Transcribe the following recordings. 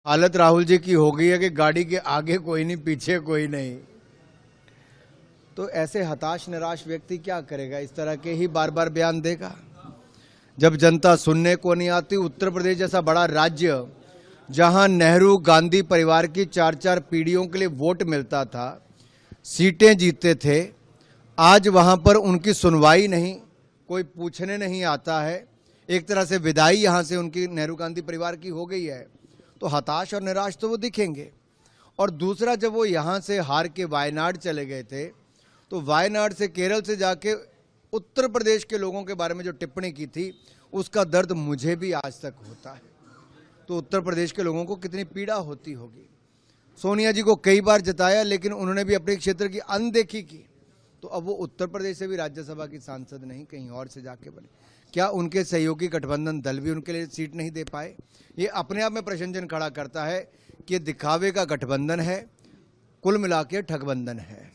हालत राहुल जी की हो गई है कि गाड़ी के आगे कोई नहीं, पीछे कोई नहीं। तो ऐसे हताश निराश व्यक्ति क्या करेगा? इस तरह के ही बार बार बयान देगा। जब जनता सुनने को नहीं आती, उत्तर प्रदेश जैसा बड़ा राज्य जहां नेहरू गांधी परिवार की 4-4 पीढ़ियों के लिए वोट मिलता था, सीटें जीतते थे, आज वहां पर उनकी सुनवाई नहीं, कोई पूछने नहीं आता है। एक तरह से विदाई यहां से उनकी नेहरू गांधी परिवार की हो गई है। तो हताश और निराश तो वो दिखेंगे। और दूसरा, जब वो यहाँ से हार के वायनाड चले गए थे, तो वायनाड से केरल से जाके उत्तर प्रदेश के लोगों के बारे में जो टिप्पणी की थी, उसका दर्द मुझे भी आज तक होता है। तो उत्तर प्रदेश के लोगों को कितनी पीड़ा होती होगी। सोनिया जी को कई बार जताया, लेकिन उन्होंने भी अपने क्षेत्र की अनदेखी की। तो अब वो उत्तर प्रदेश से भी राज्यसभा की सांसद नहीं, कहीं और से जाके बने। क्या उनके सहयोगी गठबंधन दल भी उनके लिए सीट नहीं दे पाए? ये अपने आप में प्रश्नचिन्ह खड़ा करता है कि दिखावे का गठबंधन है, कुल मिला के ठगबंधन है।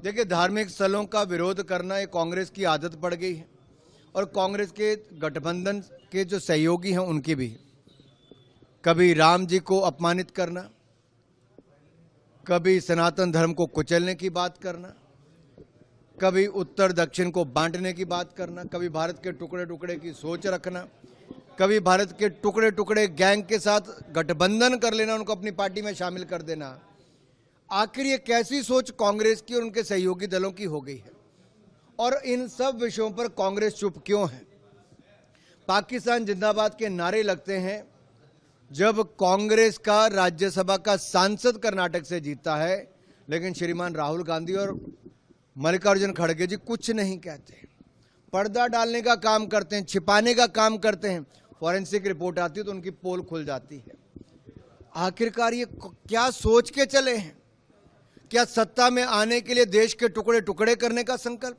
देखिए, धार्मिक स्थलों का विरोध करना ये कांग्रेस की आदत पड़ गई है, और कांग्रेस के गठबंधन के जो सहयोगी हैं उनकी भी। कभी राम जी को अपमानित करना, कभी सनातन धर्म को कुचलने की बात करना, कभी उत्तर दक्षिण को बांटने की बात करना, कभी भारत के टुकड़े टुकड़े की सोच रखना, कभी भारत के टुकड़े टुकड़े गैंग के साथ गठबंधन कर लेना, उनको अपनी पार्टी में शामिल कर देना। आखिर ये कैसी सोच कांग्रेस की और उनके सहयोगी दलों की हो गई है? और इन सब विषयों पर कांग्रेस चुप क्यों है? पाकिस्तान जिंदाबाद के नारे लगते हैं जब कांग्रेस का राज्यसभा का सांसद कर्नाटक से जीतता है, लेकिन श्रीमान राहुल गांधी और मल्लिकार्जुन खड़गे जी कुछ नहीं कहते, पर्दा डालने का काम करते हैं, छिपाने का काम करते हैं। फॉरेंसिक रिपोर्ट आती है तो उनकी पोल खुल जाती है। आखिरकार ये क्या सोच के चले हैं? क्या सत्ता में आने के लिए देश के टुकड़े टुकड़े करने का संकल्प,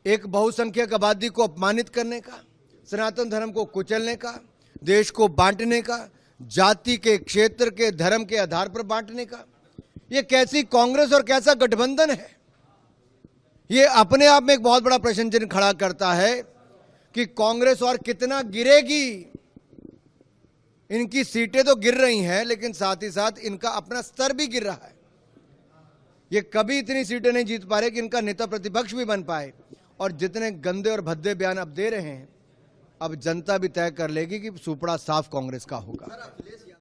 एक बहुसंख्यक आबादी को अपमानित करने का, सनातन धर्म को कुचलने का, देश को बांटने का, जाति के, क्षेत्र के, धर्म के आधार पर बांटने का? ये कैसी कांग्रेस और कैसा गठबंधन है? ये अपने आप में एक बहुत बड़ा प्रश्न चिन्ह खड़ा करता है कि कांग्रेस और कितना गिरेगी। इनकी सीटें तो गिर रही हैं, लेकिन साथ ही साथ इनका अपना स्तर भी गिर रहा है। ये कभी इतनी सीटें नहीं जीत पा रहे कि इनका नेता प्रतिपक्ष भी बन पाए। और जितने गंदे और भद्दे बयान अब दे रहे हैं, अब जनता भी तय कर लेगी कि सुपड़ा साफ कांग्रेस का होगा।